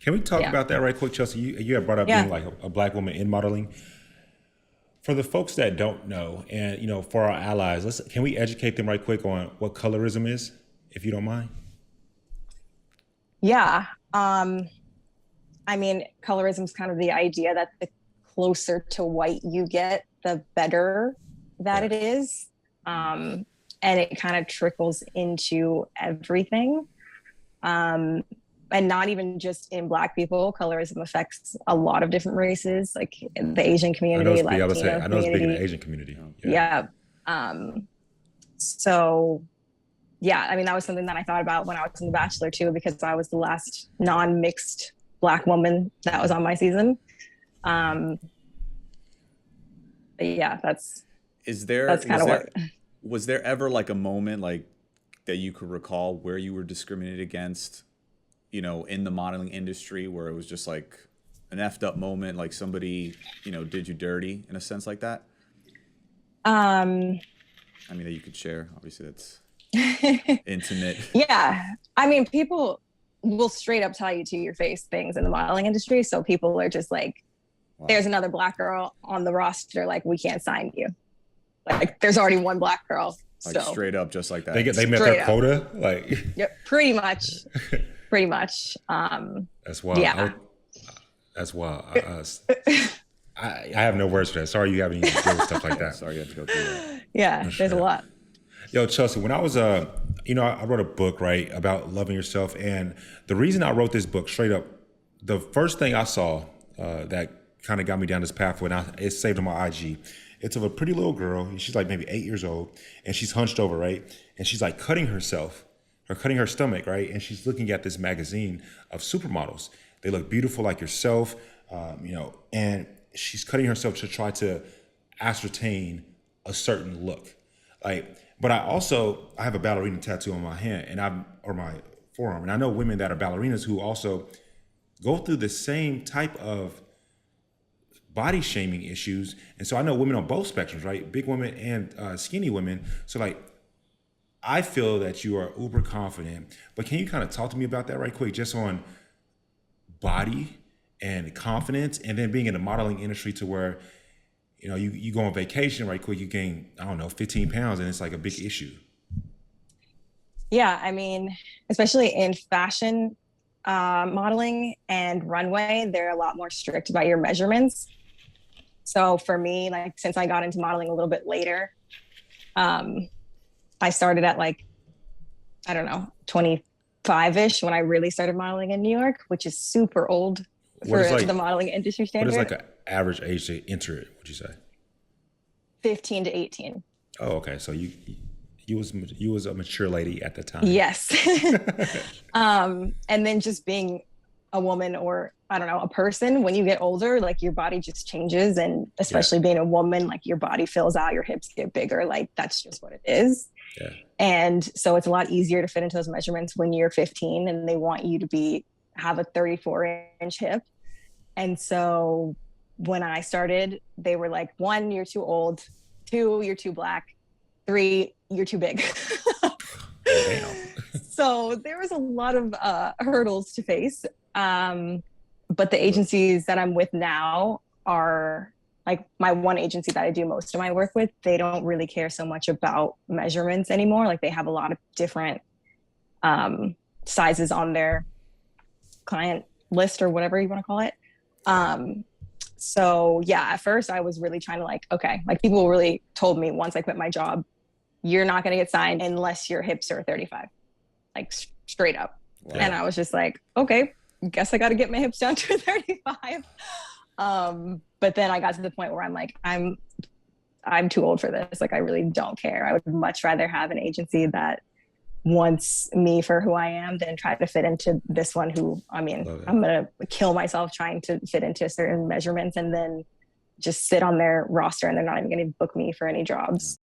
Can we talk Yeah. about that right quick, Chelsea? You have brought up being Yeah. like a black woman in modeling. For the folks that don't know, and for our allies, can we educate them right quick on what colorism is, if you don't mind? Yeah. I mean, colorism is kind of the idea that the closer to white you get, the better that Right. it is. Um, and it kind of trickles into everything. Um, and not even just in Black people, colorism affects a lot of different races, like the Asian I know community, it's big. I would say Latino I know it's big in the community. Asian community. Yeah. Yeah. Um, so yeah, I mean, that was something that I thought about when I was in The Bachelor too, because I was the last non-mixed Black woman that was on my season. Um, but yeah, Is there that's kind was of what. there was there ever like a moment like that you could recall where you were discriminated against, in the modeling industry where it was just like an effed up moment, like somebody, did you dirty in a sense like that? Um, I mean, that you could share. Obviously, that's intimate. yeah, I mean, people will straight up tell you to your face things in the modeling industry. So people are just like, Wow. there's another Black girl on the roster, like we can't sign you. Like there's already one Black girl. Like So straight up, just like that. They met Straight their up. quota. Like yep, pretty much. Pretty much. that's wild. Yeah. That's wild. I have no words for that. Sorry, you have any deal with stuff like that. Sorry, you had to go through that. Yeah, there's a lot. Yo, Chelsea, when I was I wrote a book, right, about loving yourself. And the reason I wrote this book, straight up, the first thing I saw that kind of got me down this pathway, and it's saved on my IG. It's of a pretty little girl. She's like maybe 8 years old, and she's hunched over, right? And she's like cutting herself, or cutting her stomach, right? And she's looking at this magazine of supermodels. They look beautiful like yourself, and she's cutting herself to try to ascertain a certain look. But I have a ballerina tattoo on my hand or my forearm. And I know women that are ballerinas who also go through the same type of body shaming issues. And so I know women on both spectrums, right? Big women and skinny women. So I feel that you are uber confident, but can you kind of talk to me about that right quick, just on body and confidence, and then being in the modeling industry to where, you go on vacation right quick, you gain, I don't know, 15 pounds, and it's like a big issue. Yeah, I mean, especially in fashion modeling and runway, they're a lot more strict about your measurements. So for me, like since I got into modeling a little bit later, I started at like, I don't know, 25-ish when I really started modeling in New York, which is super old for the modeling industry standard. What is like an average age to enter it, would you say? 15 to 18. Oh, okay. So you was a mature lady at the time. Yes. And then just being a woman, or I don't know, a person, when you get older, like your body just changes. And especially being a woman, like your body fills out, your hips get bigger. Like that's just what it is. Yeah. And so it's a lot easier to fit into those measurements when you're 15 and they want you to have a 34-inch hip. And so when I started, they were like, 1, you're too old. 2, you're too Black. 3, you're too big. Damn. So there was a lot of hurdles to face. But the agencies that I'm with now are like my one agency that I do most of my work with. They don't really care so much about measurements anymore. Like they have a lot of different sizes on their client list, or whatever you want to call it. So yeah, at first I was really trying to okay, like people really told me once I quit my job, you're not going to get signed unless your hips are 35, like straight up. Wow. And I was just like, okay, guess I got to get my hips down to 35. But then I got to the point where I'm like, I'm too old for this. Like, I really don't care. I would much rather have an agency that wants me for who I am than try to fit into this one who, I mean, I'm going to kill myself trying to fit into certain measurements and then just sit on their roster and they're not even going to book me for any jobs.